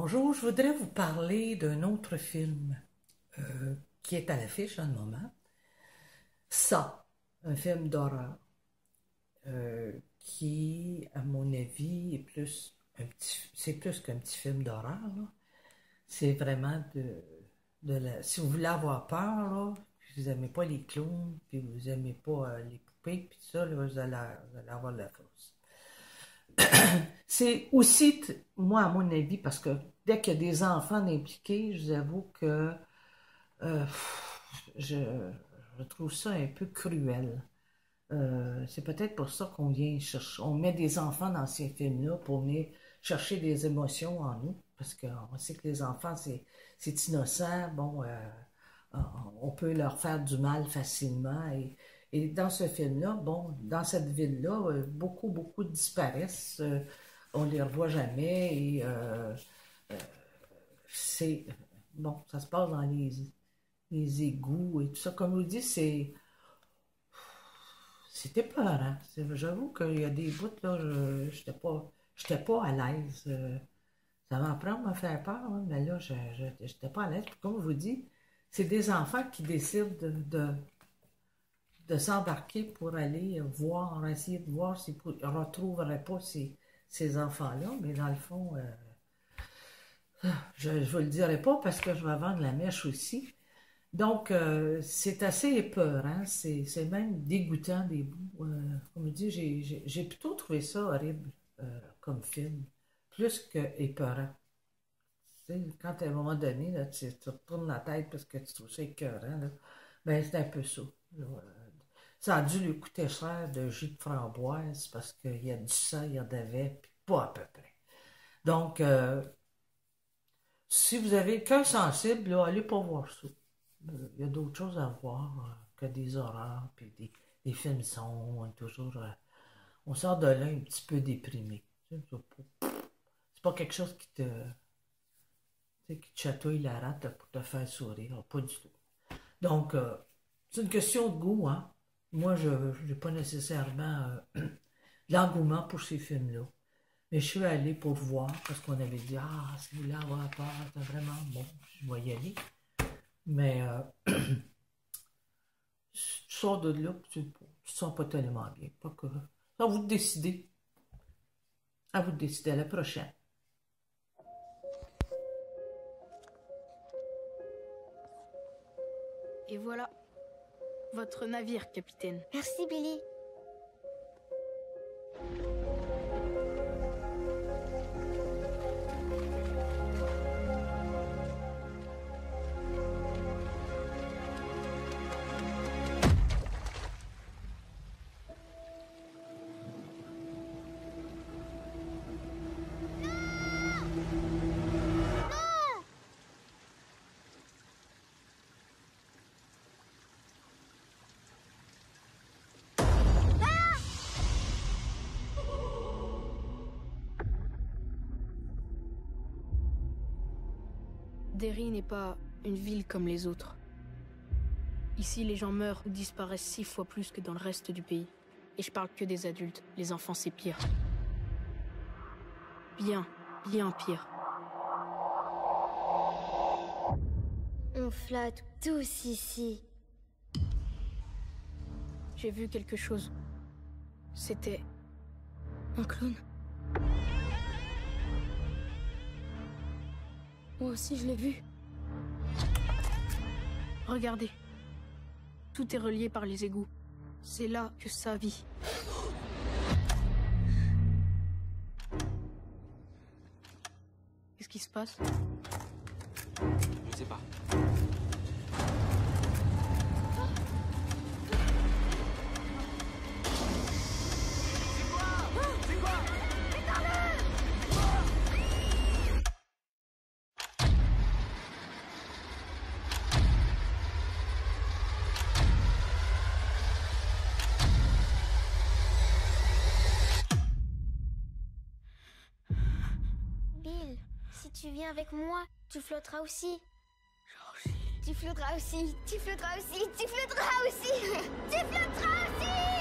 Bonjour, je voudrais vous parler d'un autre film qui est à l'affiche en ce moment. Ça, un film d'horreur qui, à mon avis, est plus c'est plus qu'un petit film d'horreur, là. C'est vraiment si vous voulez avoir peur, là, puis vous n'aimez pas les clowns, puis vous n'aimez pas les poupées, puis tout ça, là, vous allez avoir de la fausse. C'est aussi, moi, à mon avis, parce que dès qu'il y a des enfants impliqués, je vous avoue que euh, je, je trouve ça un peu cruel. C'est peut-être pour ça qu'on vient chercher, on met des enfants dans ces films-là pour venir chercher des émotions en nous, parce qu'on sait que les enfants, c'est innocent, bon, on peut leur faire du mal facilement, et dans ce film-là, bon, dans cette ville-là, beaucoup disparaissent, on les revoit jamais, et c'est, bon, ça se passe dans les égouts et tout ça, comme je vous dis, c'était peur, hein. J'avoue qu'il y a des bouts, là, j'étais pas à l'aise. Ça m'apprend à me faire peur, hein, mais là, j'étais pas à l'aise. Puis comme je vous dis, c'est des enfants qui décident de s'embarquer pour aller voir, essayer de voir s'ils ne retrouveraient pas ces enfants-là. Mais dans le fond, je ne vous le dirai pas parce que je vais vendre la mèche aussi. Donc, c'est assez épeurant, c'est même dégoûtant des bouts. Comme je dis, j'ai plutôt trouvé ça horrible comme film, plus que épeurant. Tu sais, quand à un moment donné, là, tu te retournes la tête parce que tu trouves ça écœurant, là, ben c'est un peu ça. Là. Ça a dû lui coûter cher de jus de framboise parce qu'il y a du sang, il y en avait, puis pas à peu près. Donc, si vous avez le cœur sensible, là, allez pas voir ça. Il y a d'autres choses à voir que des horreurs, puis des films sombres, toujours. On sort de là un petit peu déprimé. C'est pas quelque chose qui te chatouille la rate pour te faire sourire, pas du tout. Donc, c'est une question de goût, hein. Moi, je n'ai pas nécessairement l'engouement pour ces films-là. Mais je suis allée pour voir, parce qu'on avait dit, ah, si vous voulez avoir peur, c'est vraiment bon, je vais y aller. Mais tu sors de là, tu te sens pas tellement bien. Pas que... À vous de décider. À vous de décider. À la prochaine. Et voilà, votre navire, capitaine. Merci, Billy. Derry n'est pas une ville comme les autres. Ici, les gens meurent ou disparaissent 6 fois plus que dans le reste du pays. Et je parle que des adultes. Les enfants, c'est pire. Bien pire. On flatte tous ici. J'ai vu quelque chose. C'était un clown. Moi aussi, je l'ai vu. Regardez. Tout est relié par les égouts. C'est là que ça vit. Qu'est-ce qui se passe? Je sais pas. Bill, si tu viens avec moi, tu flotteras aussi. Tu flotteras aussi, tu flotteras aussi, tu flotteras aussi, tu flotteras aussi.